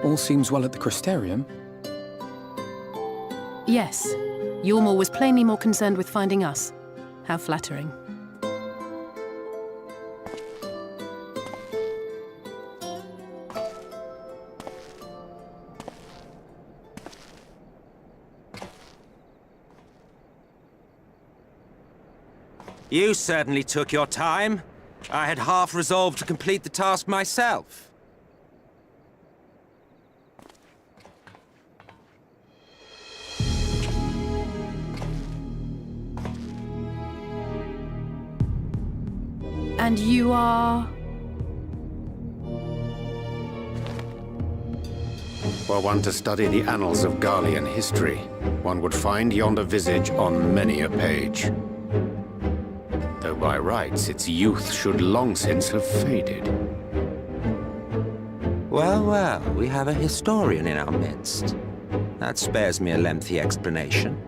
All seems well at the Crystarium. Yes. Yormor was plainly more concerned with finding us. How flattering. You certainly took your time. I had half resolved to complete the task myself. And you are... Were one to study the annals of Garlean history, one would find yonder visage on many a page. Though by rights its youth should long since have faded. Well, well, we have a historian in our midst. That spares me a lengthy explanation.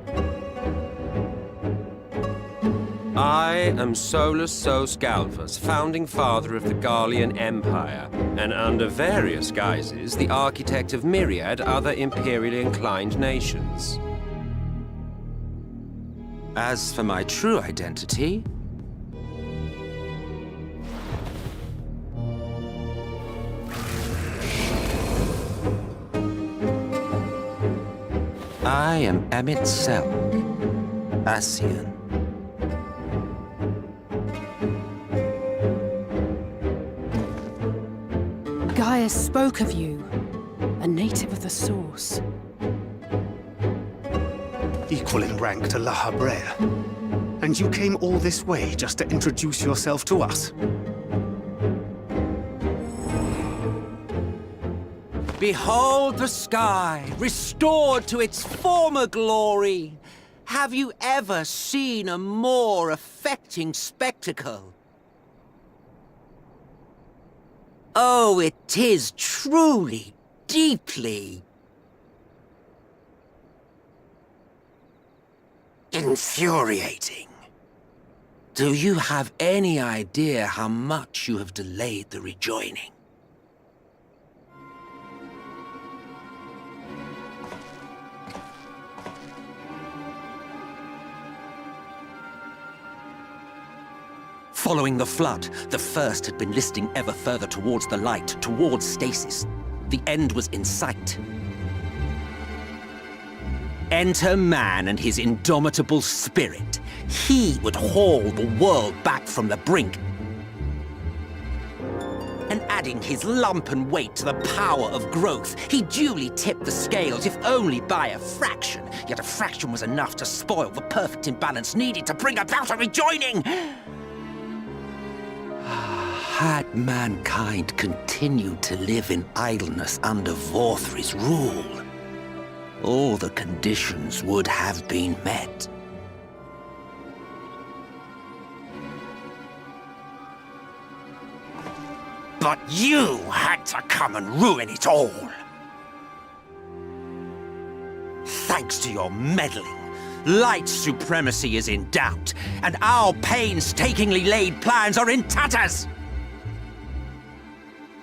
I am Solus Sos Galvus, founding father of the Garlean Empire, and under various guises, the architect of myriad other imperially inclined nations. As for my true identity, I am Emmett Selk, Ascian. Gaius spoke of you, a native of the Source. Equal in rank to La Habrea. And you came all this way just to introduce yourself to us? Behold the sky, restored to its former glory. Have you ever seen a more affecting spectacle? Oh, it is truly, deeply. Infuriating. Do you have any idea how much you have delayed the rejoining? Following the flood, the First had been listing ever further towards the light, towards stasis. The end was in sight. Enter man and his indomitable spirit. He would haul the world back from the brink. And adding his lumpen weight to the power of growth, he duly tipped the scales, if only by a fraction. Yet a fraction was enough to spoil the perfect imbalance needed to bring about a rejoining. Had mankind continued to live in idleness under Vorthri's rule, all the conditions would have been met. But you had to come and ruin it all. Thanks to your meddling, Light's supremacy is in doubt, and our painstakingly laid plans are in tatters!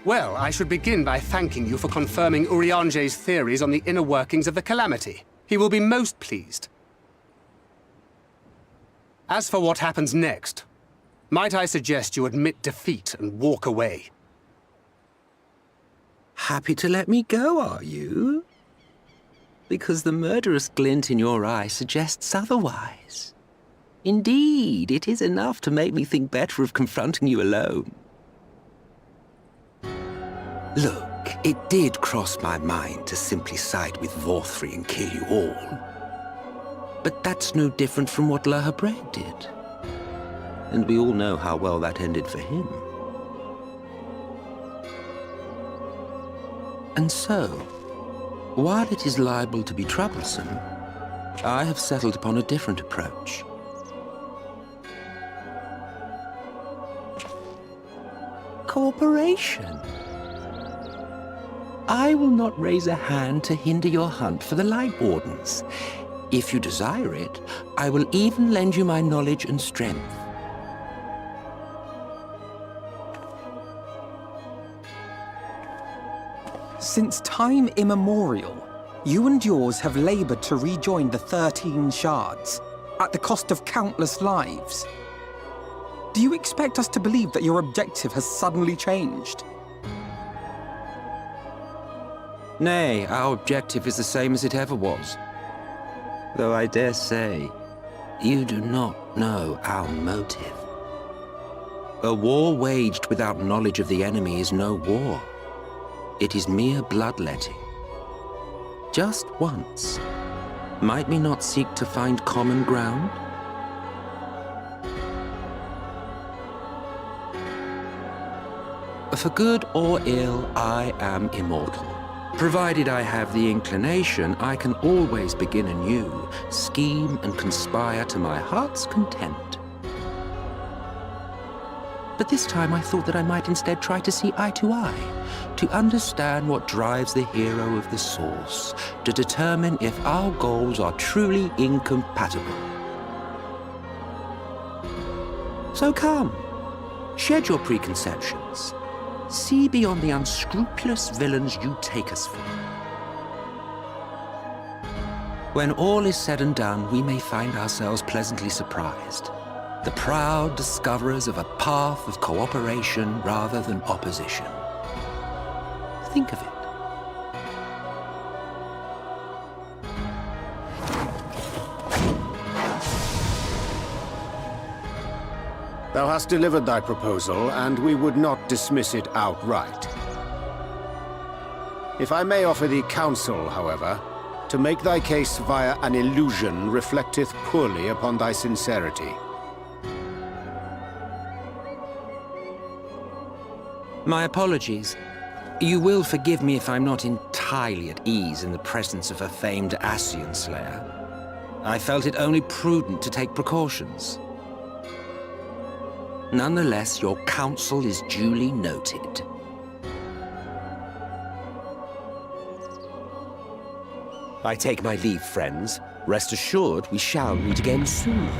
Well, I should begin by thanking you for confirming Urianger's theories on the inner workings of the Calamity. He will be most pleased. As for what happens next, might I suggest you admit defeat and walk away? Happy to let me go, are you? Because the murderous glint in your eye suggests otherwise. Indeed, it is enough to make me think better of confronting you alone. Look, it did cross my mind to simply side with Vorthri and kill you all. But that's no different from what Lahabrea did. And we all know how well that ended for him. And so, while it is liable to be troublesome, I have settled upon a different approach. Cooperation. I will not raise a hand to hinder your hunt for the Light Wardens. If you desire it, I will even lend you my knowledge and strength. Since time immemorial, you and yours have labored to rejoin the 13 shards, at the cost of countless lives. Do you expect us to believe that your objective has suddenly changed? Nay, our objective is the same as it ever was. Though I dare say, you do not know our motive. A war waged without knowledge of the enemy is no war. It is mere bloodletting. Just once, might we not seek to find common ground? For good or ill, I am immortal. Provided I have the inclination, I can always begin anew, scheme and conspire to my heart's content. But this time I thought that I might instead try to see eye to eye, to understand what drives the hero of the source, to determine if our goals are truly incompatible. So come, shed your preconceptions. See beyond the unscrupulous villains you take us for. When all is said and done, we may find ourselves pleasantly surprised. The proud discoverers of a path of cooperation rather than opposition. Think of it. Thou hast delivered thy proposal, and we would not dismiss it outright. If I may offer thee counsel, however, to make thy case via an illusion reflecteth poorly upon thy sincerity. My apologies. You will forgive me if I'm not entirely at ease in the presence of a famed Ascian slayer. I felt it only prudent to take precautions. Nonetheless, your counsel is duly noted. I take my leave, friends. Rest assured, we shall meet again soon.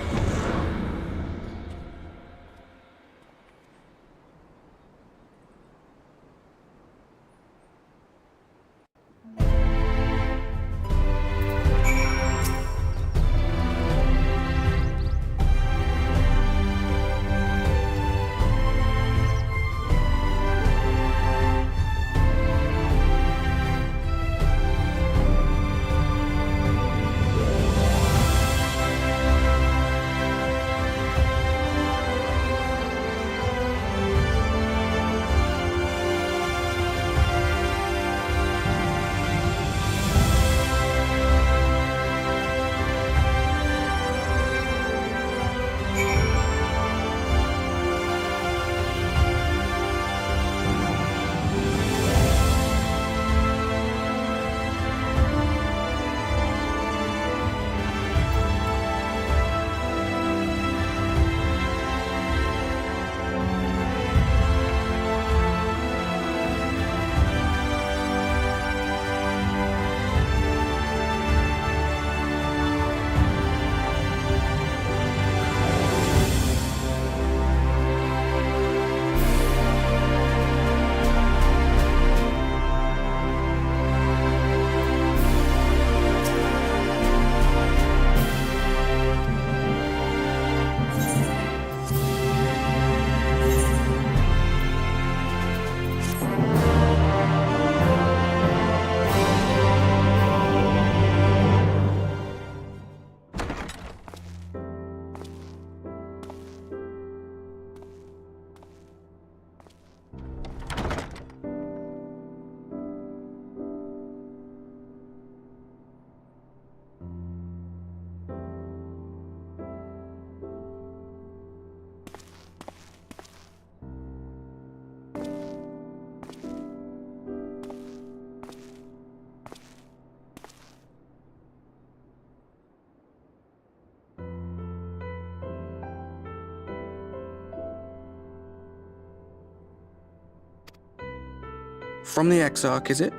From the Exarch, is it?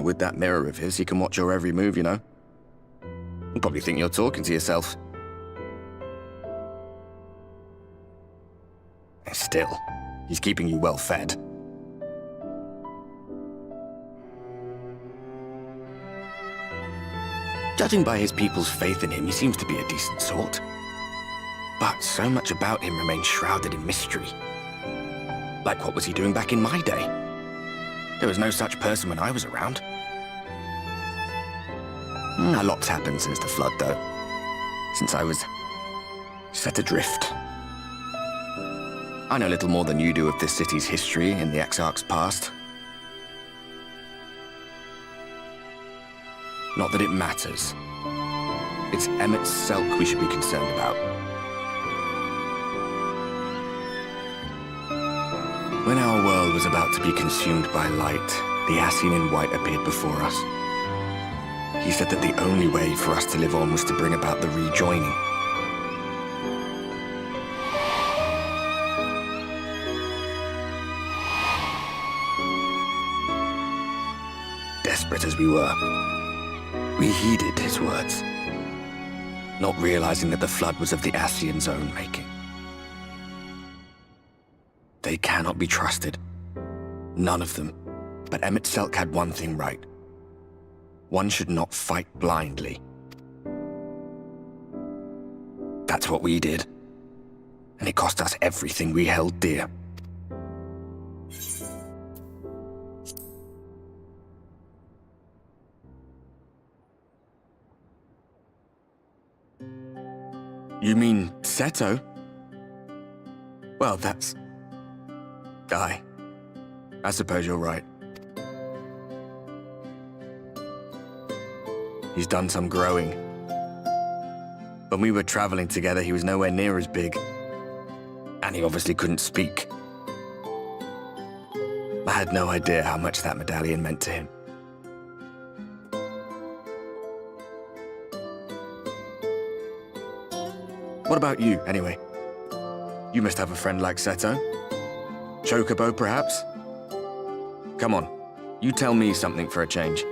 With that mirror of his, he can watch your every move, you know. He'll probably think you're talking to yourself. Still, he's keeping you well fed. Judging by his people's faith in him, he seems to be a decent sort. But so much about him remains shrouded in mystery. Like, what was he doing back in my day? There was no such person when I was around. A lot's happened since the flood, though. Since I was set adrift. I know little more than you do of this city's history and the Exarch's past. Not that it matters. It's Emmet Selk we should be concerned about. When our world was about to be consumed by light, the Ascian in white appeared before us. He said that the only way for us to live on was to bring about the rejoining. Desperate as we were, we heeded his words, not realizing that the flood was of the Ascian's own making. They cannot be trusted. None of them. But Emmet Selk had one thing right. One should not fight blindly. That's what we did. And it cost us everything we held dear. You mean Seto? Well, that's... I suppose you're right. He's done some growing. When we were traveling together, he was nowhere near as big. And he obviously couldn't speak. I had no idea how much that medallion meant to him. What about you, anyway? You must have a friend like Seto. Chocobo, perhaps? Come on, you tell me something for a change.